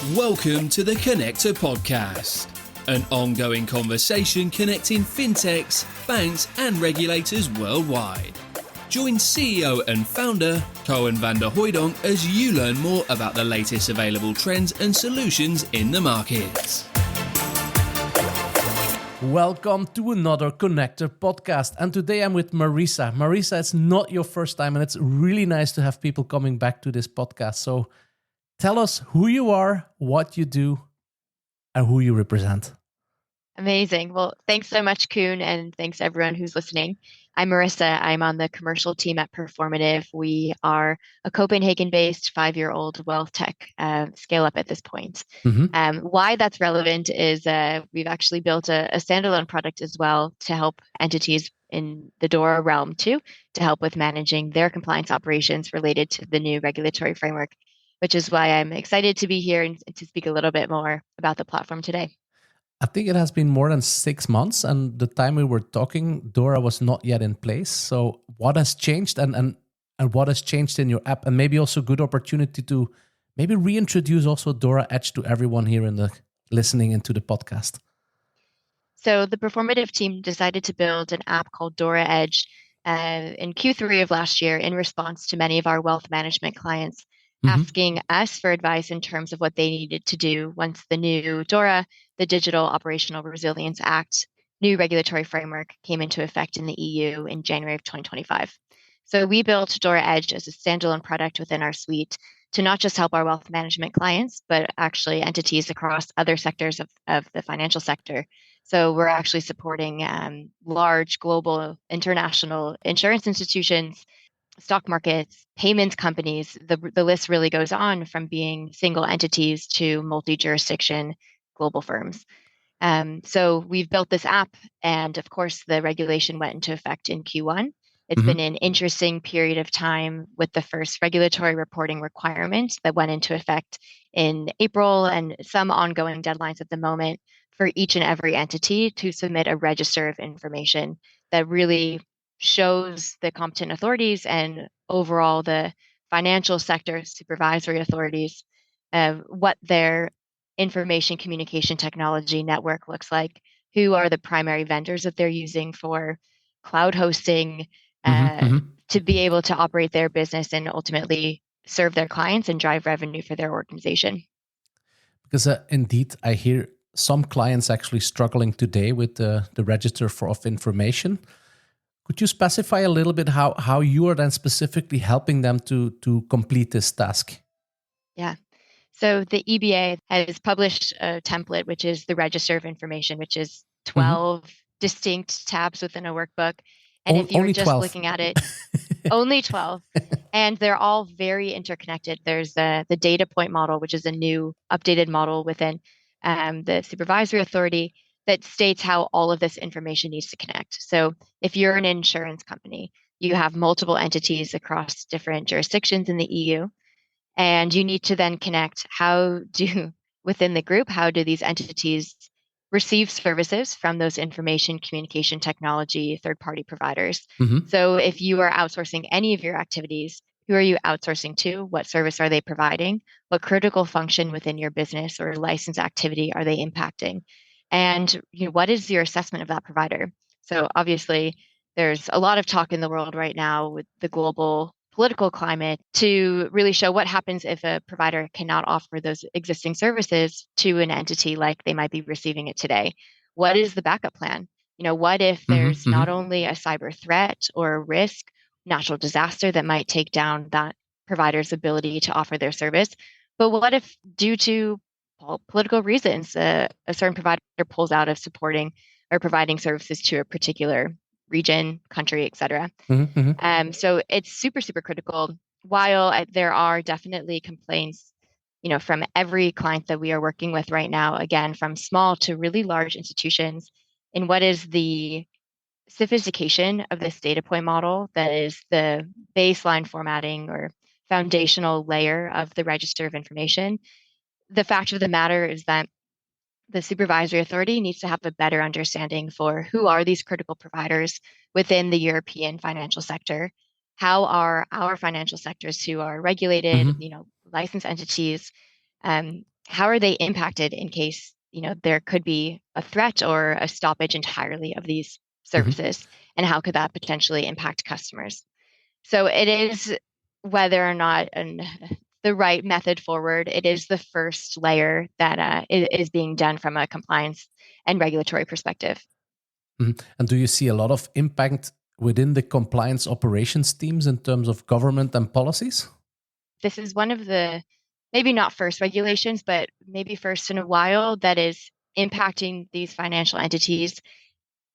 Welcome to the Connector Podcast, an ongoing conversation connecting fintechs, banks, and regulators worldwide. Join CEO and founder Koen Vanderhoydonk as you learn more about the latest available trends and solutions in the markets. Welcome to another Connector Podcast. And today I'm with Marisa. Marisa, it's not your first time, and it's really nice to have people coming back to this podcast. So tell us who you are, what you do, and who you represent. Amazing. Well, thanks so much, Koen, and thanks everyone who's listening. I'm Marisa. I'm on the commercial team at Performative. We are a Copenhagen-based 5-year-old wealth tech scale-up at this point. Why that's relevant is we've actually built a standalone product as well to help entities in the DORA realm too, to help with managing their compliance operations related to the new regulatory framework, which is why I'm excited to be here and to speak a little bit more about the platform today. I think it has been more than 6 months, and the time we were talking, DORA was not yet in place. So what has changed and what has changed in your app? And maybe also good opportunity to maybe reintroduce also DORAedge to everyone here in the listening into the podcast. So the Performative team decided to build an app called DORAedge in Q3 of last year in response to many of our wealth management clients asking us for advice in terms of what they needed to do once the new DORA, the Digital Operational Resilience Act, new regulatory framework came into effect in the EU in January of 2025. So we built DORAedge as a standalone product within our suite to not just help our wealth management clients, but actually entities across other sectors of the financial sector. So we're actually supporting large global international insurance institutions, stock markets, payments companies. The list really goes on from being single entities to multi-jurisdiction global firms. So we've built this app, and of course the regulation went into effect in Q1. It's been an interesting period of time with the first regulatory reporting requirement that went into effect in April, and some ongoing deadlines at the moment for each and every entity to submit a register of information that really shows the competent authorities and overall the financial sector supervisory authorities what their information communication technology network looks like, who are the primary vendors that they're using for cloud hosting to be able to operate their business and ultimately serve their clients and drive revenue for their organization. Because indeed, I hear some clients actually struggling today with the register of information. Could you specify a little bit how you are then specifically helping them to complete this task? Yeah. So the EBA has published a template, which is the Register of Information, which is 12 distinct tabs within a workbook. And if you're just 12. looking at it, only 12. And they're all very interconnected. There's the data point model, which is a new updated model within the supervisory authority that states how all of this information needs to connect. So if you're an insurance company, you have multiple entities across different jurisdictions in the EU, and you need to then connect within the group, how do these entities receive services from those information communication technology third-party providers. So if you are outsourcing any of your activities, who are you outsourcing to? What service are they providing? What critical function within your business or license activity are they impacting? And what is your assessment of that provider? So obviously, there's a lot of talk in the world right now with the global political climate to really show what happens if a provider cannot offer those existing services to an entity like they might be receiving it today. What is the backup plan? What if there's not only a cyber threat or a risk, natural disaster that might take down that provider's ability to offer their service, but what if due to political reasons, a certain provider pulls out of supporting or providing services to a particular region, country, etc. So it's super, super critical. While there are definitely complaints, from every client that we are working with right now, again, from small to really large institutions, in what is the sophistication of this data point model that is the baseline formatting or foundational layer of the register of information. The fact of the matter is that the supervisory authority needs to have a better understanding for who are these critical providers within the European financial sector. How are our financial sectors who are regulated, licensed entities, how are they impacted in case, there could be a threat or a stoppage entirely of these services, and how could that potentially impact customers? So it is whether or not the right method forward. It is the first layer that is being done from a compliance and regulatory perspective. And do you see a lot of impact within the compliance operations teams in terms of government and policies? This is one of the, maybe not first regulations, but maybe first in a while, that is impacting these financial entities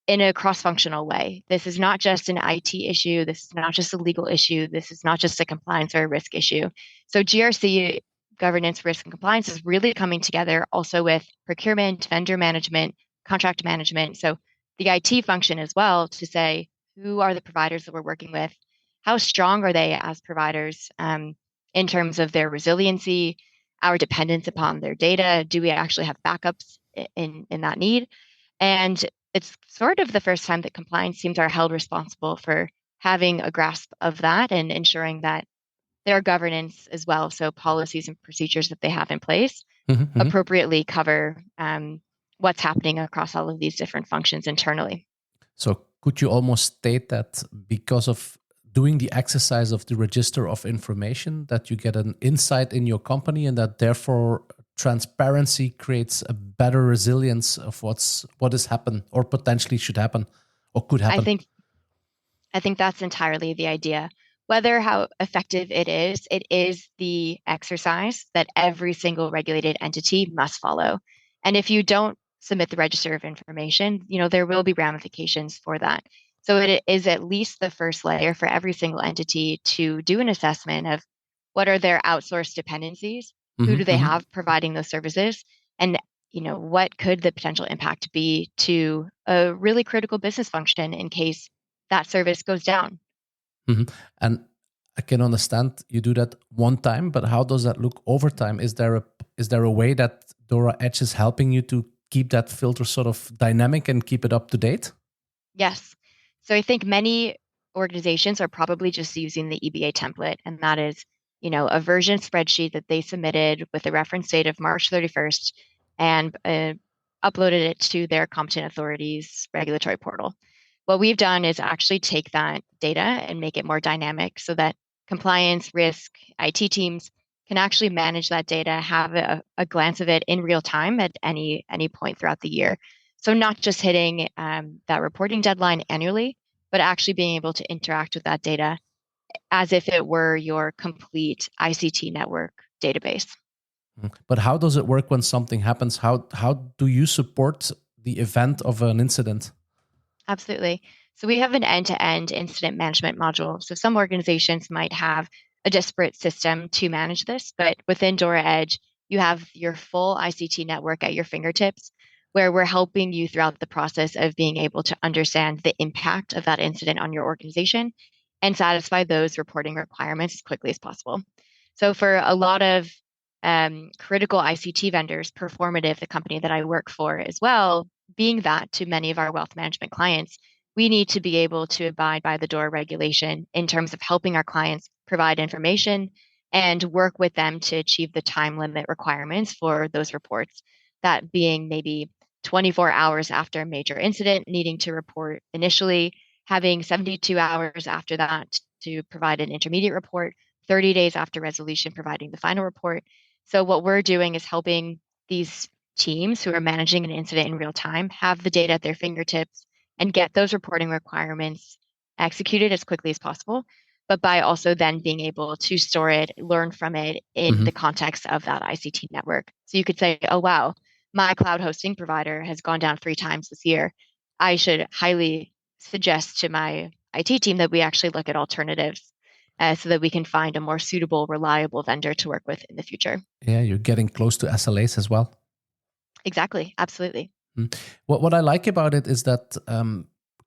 in a cross-functional way. This is not just an IT issue. This is not just a legal issue. This is not just a compliance or a risk issue. So GRC, governance, risk, and compliance, is really coming together also with procurement, vendor management, contract management. So the IT function as well, to say, who are the providers that we're working with? How strong are they as providers in terms of their resiliency, our dependence upon their data? Do we actually have backups in that need? And it's sort of the first time that compliance teams are held responsible for having a grasp of that and ensuring that their governance as well, so policies and procedures that they have in place, appropriately cover what's happening across all of these different functions internally. So could you almost state that because of doing the exercise of the register of information, that you get an insight in your company, and that therefore transparency creates a better resilience of what has happened or potentially should happen or could happen? I think that's entirely the idea. Whether how effective it is the exercise that every single regulated entity must follow. And if you don't submit the register of information, there will be ramifications for that. So it is at least the first layer for every single entity to do an assessment of what are their outsourced dependencies, who do they have providing those services, and what could the potential impact be to a really critical business function in case that service goes down. And I can understand you do that one time, but how does that look over time? Is there a way that DORAedge is helping you to keep that filter sort of dynamic and keep it up to date? Yes. So I think many organizations are probably just using the EBA template, and that is, a version spreadsheet that they submitted with a reference date of March 31st and uploaded it to their competent authorities regulatory portal. What we've done is actually take that data and make it more dynamic so that compliance, risk, IT teams can actually manage that data, have a glance of it in real time at any point throughout the year. So not just hitting that reporting deadline annually, but actually being able to interact with that data as if it were your complete ICT network database. But how does it work when something happens? How do you support the event of an incident? Absolutely. So we have an end-to-end incident management module. So some organizations might have a disparate system to manage this, but within DORAedge, you have your full ICT network at your fingertips, where we're helping you throughout the process of being able to understand the impact of that incident on your organization and satisfy those reporting requirements as quickly as possible. So for a lot of critical ICT vendors, Performative, the company that I work for as well, being that to many of our wealth management clients, we need to be able to abide by the DORA regulation in terms of helping our clients provide information and work with them to achieve the time limit requirements for those reports. That being maybe 24 hours after a major incident, needing to report initially, having 72 hours after that to provide an intermediate report, 30 days after resolution, providing the final report. So what we're doing is helping these teams who are managing an incident in real time have the data at their fingertips and get those reporting requirements executed as quickly as possible, but by also then being able to store it, learn from it in the context of that ICT network. So you could say, oh, wow, my cloud hosting provider has gone down 3 times this year. I should highly suggest to my IT team that we actually look at alternatives so that we can find a more suitable, reliable vendor to work with in the future. Yeah, you're getting close to SLAs as well. Exactly. Absolutely. What I like about it is that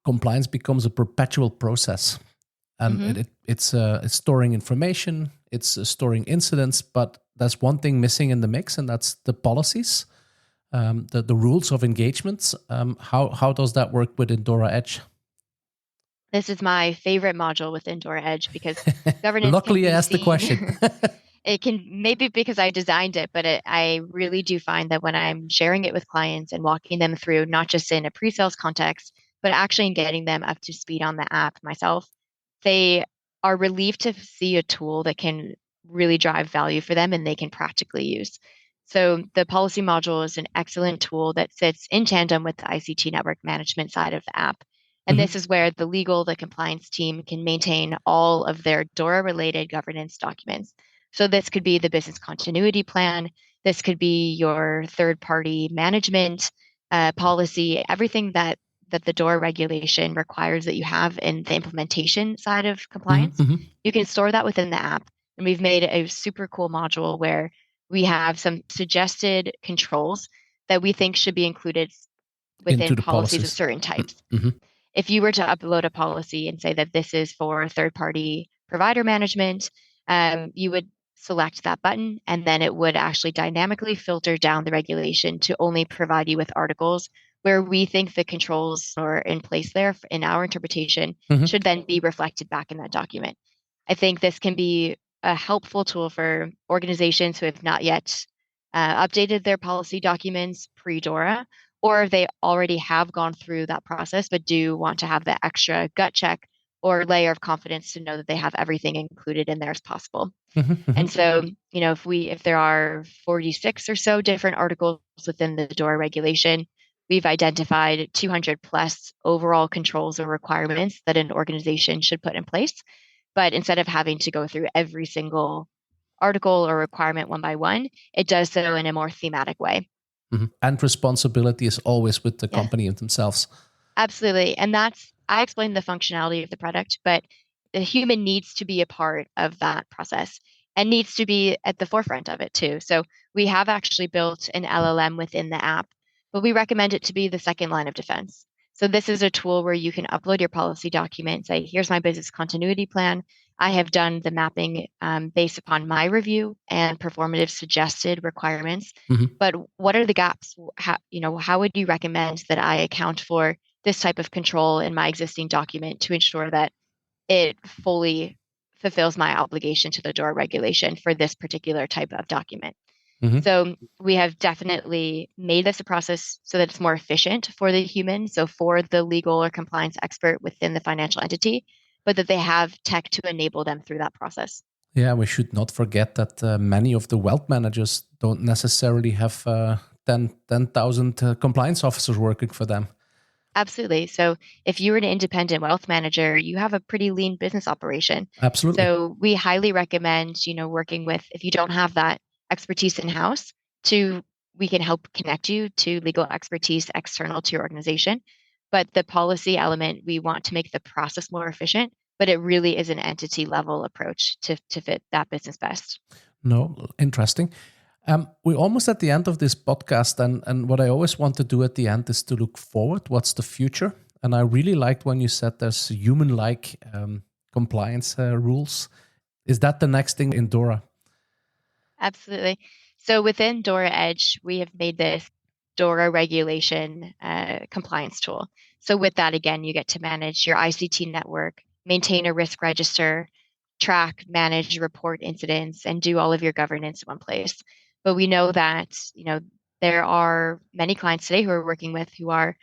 compliance becomes a perpetual process. And it's storing information, it's storing incidents, but there's one thing missing in the mix, and that's the policies, the rules of engagements. How does that work within DORAedge? This is my favorite module within DORAedge because governance. Luckily, I asked the question. It can maybe because I designed it, but I really do find that when I'm sharing it with clients and walking them through, not just in a pre-sales context, but actually in getting them up to speed on the app myself, they are relieved to see a tool that can really drive value for them and they can practically use. So the policy module is an excellent tool that sits in tandem with the ICT network management side of the app. And Mhm. this is where the legal, the compliance team can maintain all of their DORA related governance documents. So this could be the business continuity plan. This could be your third party management policy, everything that the DORA regulation requires that you have in the implementation side of Mhm. compliance. Mhm. You can store that within the app. And we've made a super cool module where we have some suggested controls that we think should be included Into within the policies of policies. certain types. Mhm. If you were to upload a policy and say that this is for third party provider management, you would select that button and then it would actually dynamically filter down the regulation to only provide you with articles where we think the controls are in place there in our interpretation Mhm. should then be reflected back in that document. I think this can be a helpful tool for organizations who have not yet updated their policy documents pre-DORA, or they already have gone through that process but do want to have the extra gut check or layer of confidence to know that they have everything included in there as possible. Mhm. And Mhm. so, if there are 46 or so different articles within the DORA regulation, we've identified 200 plus overall controls or requirements that an organization should put in place. But instead of having to go through every single article or requirement one by one, it does so in a more thematic way. Mhm. And responsibility is always with the Yeah. company themselves. Absolutely. And I explained the functionality of the product, but the human needs to be a part of that process and needs to be at the forefront of it too. So we have actually built an LLM within the app, but we recommend it to be the second line of defense. So this is a tool where you can upload your policy document, say, here's my business continuity plan. I have done the mapping based upon my review and performative suggested requirements. Mhm. But what are the gaps? How would you recommend that I account for this type of control in my existing document to ensure that it fully fulfills my obligation to the DORA regulation for this particular type of document. Mhm. So we have definitely made this a process so that it's more efficient for the human, so for the legal or compliance expert within the financial entity, but that they have tech to enable them through that process. Yeah, we should not forget that many of the wealth managers don't necessarily have 10,000 compliance officers working for them. Absolutely. So if you were an independent wealth manager, you have a pretty lean business operation. Absolutely. So we highly recommend, working with, if you don't have that expertise in-house, we can help connect you to legal expertise external to your organization. But the policy element, we want to make the process more efficient, but it really is an entity level approach to fit that business best. No, interesting. We're almost at the end of this podcast, and what I always want to do at the end is to look forward. What's the future? And I really liked when you said there's human-like compliance rules. Is that the next thing in DORA? Absolutely. So within DORAedge, we have made this DORA regulation compliance tool. So with that, again, you get to manage your ICT network, maintain a risk register, track, manage, report incidents, and do all of your governance in one place. But we know that, there are many clients today who are working with who are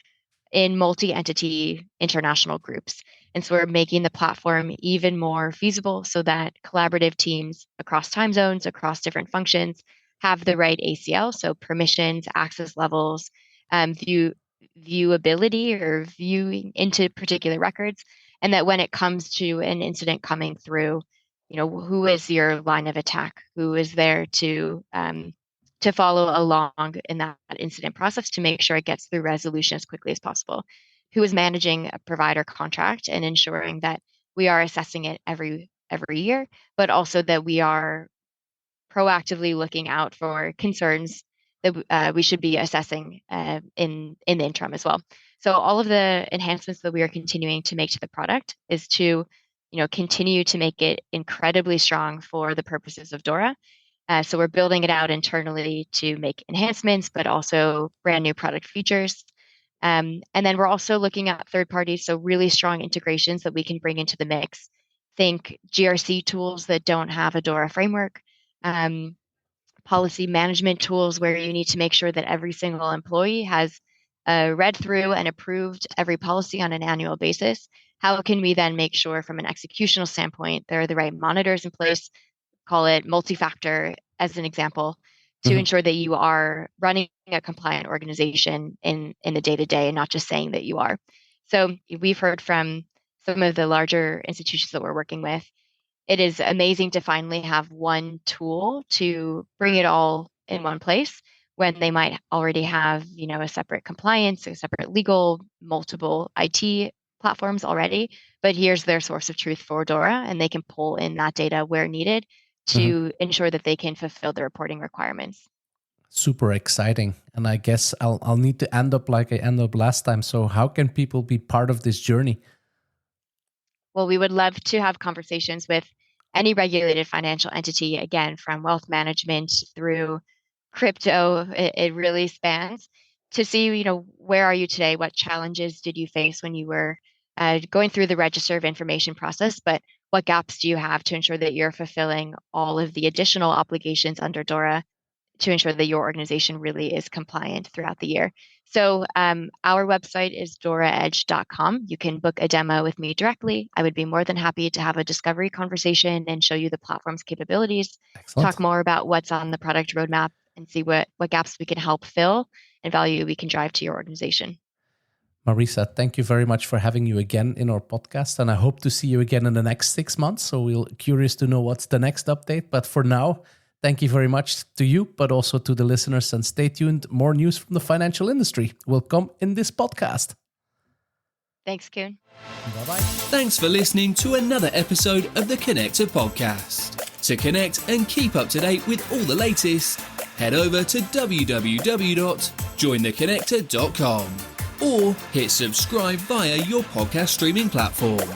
in multi-entity international groups. And so we're making the platform even more feasible so that collaborative teams across time zones, across different functions, have the right ACL, so permissions, access levels, viewability or viewing into particular records, and that when it comes to an incident coming through, who is your line of attack, who is there to follow along in that incident process to make sure it gets through resolution as quickly as possible, who is managing a provider contract and ensuring that we are assessing it every year, but also that we are proactively looking out for concerns that we should be assessing in the interim as well. So all of the enhancements that we are continuing to make to the product is to continue to make it incredibly strong for the purposes of DORA. So we're building it out internally to make enhancements, but also brand new product features. And then we're also looking at third parties, so really strong integrations that we can bring into the mix. Think GRC tools that don't have a DORA framework, policy management tools where you need to make sure that every single employee has read through and approved every policy on an annual basis. How can we then make sure from an executional standpoint there are the right monitors in place, call it multi-factor as an example, to ensure that you are running a compliant organization in the day-to-day and not just saying that you are. So we've heard from some of the larger institutions that we're working with, it is amazing to finally have one tool to bring it all in one place when they might already have, a separate compliance, a separate legal, multiple IT platforms already. But here's their source of truth for DORA, and they can pull in that data where needed to ensure that they can fulfill the reporting requirements. Super exciting. And I guess I'll need to end up like I ended up last time. So how can people be part of this journey? Well, we would love to have conversations with any regulated financial entity, again, from wealth management through crypto. It really spans to see, where are you today? What challenges did you face when you were going through the register of information process? But what gaps do you have to ensure that you're fulfilling all of the additional obligations under DORA to ensure that your organization really is compliant throughout the year? So our website is DORAedge.com. You can book a demo with me directly. I would be more than happy to have a discovery conversation and show you the platform's capabilities. Excellent. Talk more about what's on the product roadmap and see what gaps we can help fill and value we can drive to your organization. Marisa, thank you very much for having you again in our podcast. And I hope to see you again in the next 6 months. So we're curious to know what's the next update. But for now, thank you very much to you, but also to the listeners. And stay tuned. More news from the financial industry will come in this podcast. Thanks, Koen. Bye-bye. Thanks for listening to another episode of the Connector podcast. To connect and keep up to date with all the latest, head over to www.jointheconnector.com or hit subscribe via your podcast streaming platform.